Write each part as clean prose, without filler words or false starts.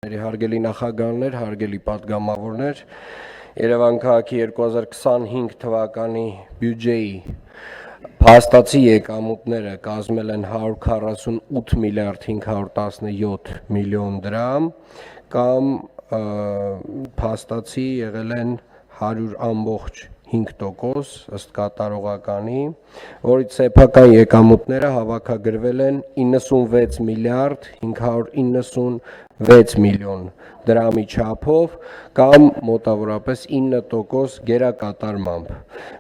Հարգելի նախագահներ, հարգելի պատգամավորներ, Երևան քաղաքի 2025 թվականի բյուջեի փաստացի եկամուտները կազմել են 148 միլիարդ 517 միլիոն դրամ կամ փաստացի եղել են 100.5% ըստ կատարողականի, որից սեփական եկամուտները հավաքագրվել են 96 միլիարդ 596 միլիոն դրամի չափով կամ մոտավորապես 9% գերակատարմամբ։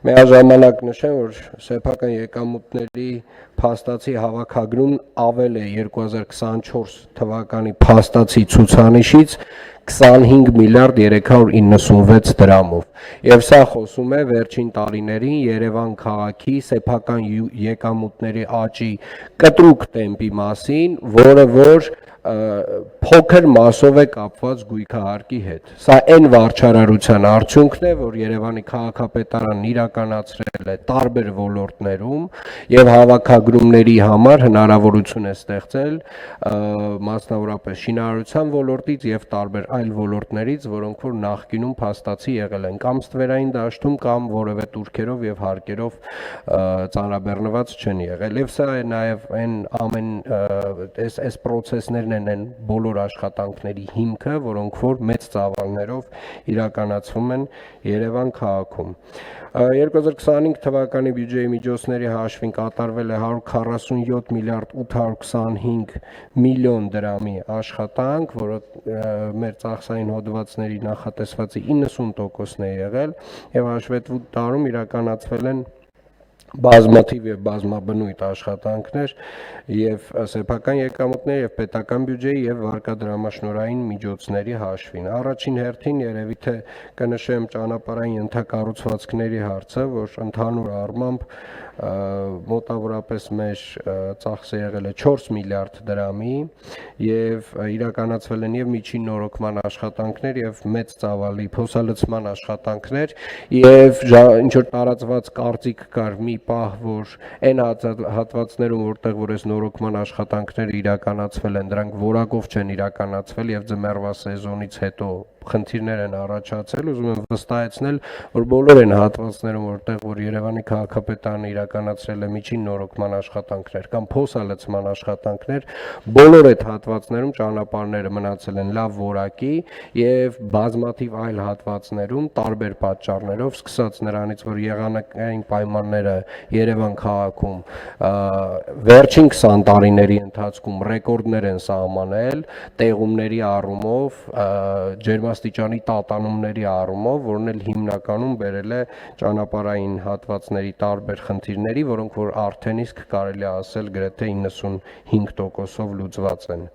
Միաժամանակ նշեմ, որ սեփական եկամուտների փաստացի հավաքագրումն ավել է 2024 թվականի փաստացի ցուցանիշից 25 միլիարդ 396 դրամով։ Եվ սա խոսում է վերջին տարիներին Երևան քաղաքի սեփական եկամուտների աճի կտրուկ տեմպի մասին, որը որ փոքր մասով է կապված գույքահարկի հետ։ Սա այն վարչարարության արդյունքն է, որ Երևանի քաղաքապետարանն իրականացրել է տարբեր ոլորտներում եւ հավաքագրումների համար հնարավորություն է ստեղծել մասնավորապես շինարարության ոլորտից եւ տարբեր այլ ոլորտներից, որոնք որ նախկինում փաստացի եղել են կամ ստվերային դաշտում կամ որևէ турքերով եւ հարկերով ծանրաբեռնված չեն եղել։ Եվ սա է նաեւ այն ամեն այս process-ներն են բոլոր աշխատանքների հիմքը, որոնք որ մեծ ծավալներով իրականացվում են Երևան քաղաքում։ 2025 թվականի բյուջեի միջոցների հաշվին կատարվել է 147 միլիարդ 825 միլիոն դրամի աշխատանք, որը մեր ծախսային հոդվածների նախատեսվածի 90%-ն է եղել եւ հաշվետվու տարում իրականացվել են բազմաթիվ եւ բազմաբնույթ աշխատանքներ եւ սեփական եկամուտներ եւ պետական բյուջեի եւ վարկադրամաշնորհային միջոցների հաշվին։ Առաջին հերթին երևի թե կնշեմ ճանապարհային ենթակառուցվածքների հարցը, որ ընդհանուր առմամբ մոտավորապես մեր ծախսը եղել է 4 միլիարդ դրամի եւ իրականացվել են եւ միջին նորոգման աշխատանքներ եւ մեծ ծավալի փոսալցման աշխատանքներ եւ ինչ որ տարածված կարծիք կար մի պահ, որ այն հատվածներում որտեղ որ այս նորոգման աշխատանքները իրականացվել են, դրանք որակով չեն իրականացվել եւ ձմեռվա սեզոնից հետո խնդիրներ են առաջացել, ուզում եմ վստահեցնել, որ բոլոր այն հատվածներում, որտեղ որ Երևանի քաղաքապետարանը իրականացրել է միջին նորոգման աշխատանքներ կամ փոսալցման աշխատանքներ, բոլոր այդ հատվածներում ճանապարհները մնացել են լավ որակի եւ բազմաթիվ այլ հատվածներում տարբեր պատճառներով, սկսած նրանից, որ եղանակային պայմանները Երևան քաղաքում վերջին 20 տարիների ընթացքում ռեկորդներ են սահմանել տեղումների առումով, ջերմաստիճանի տատանումների առումով, որն էլ հիմնականում բերել է ճանապարհային հատվածների տարբեր խնդիրների, որոնք որ արդեն իսկ կարելի է ասել գրեթե 95%-ով լուծված են։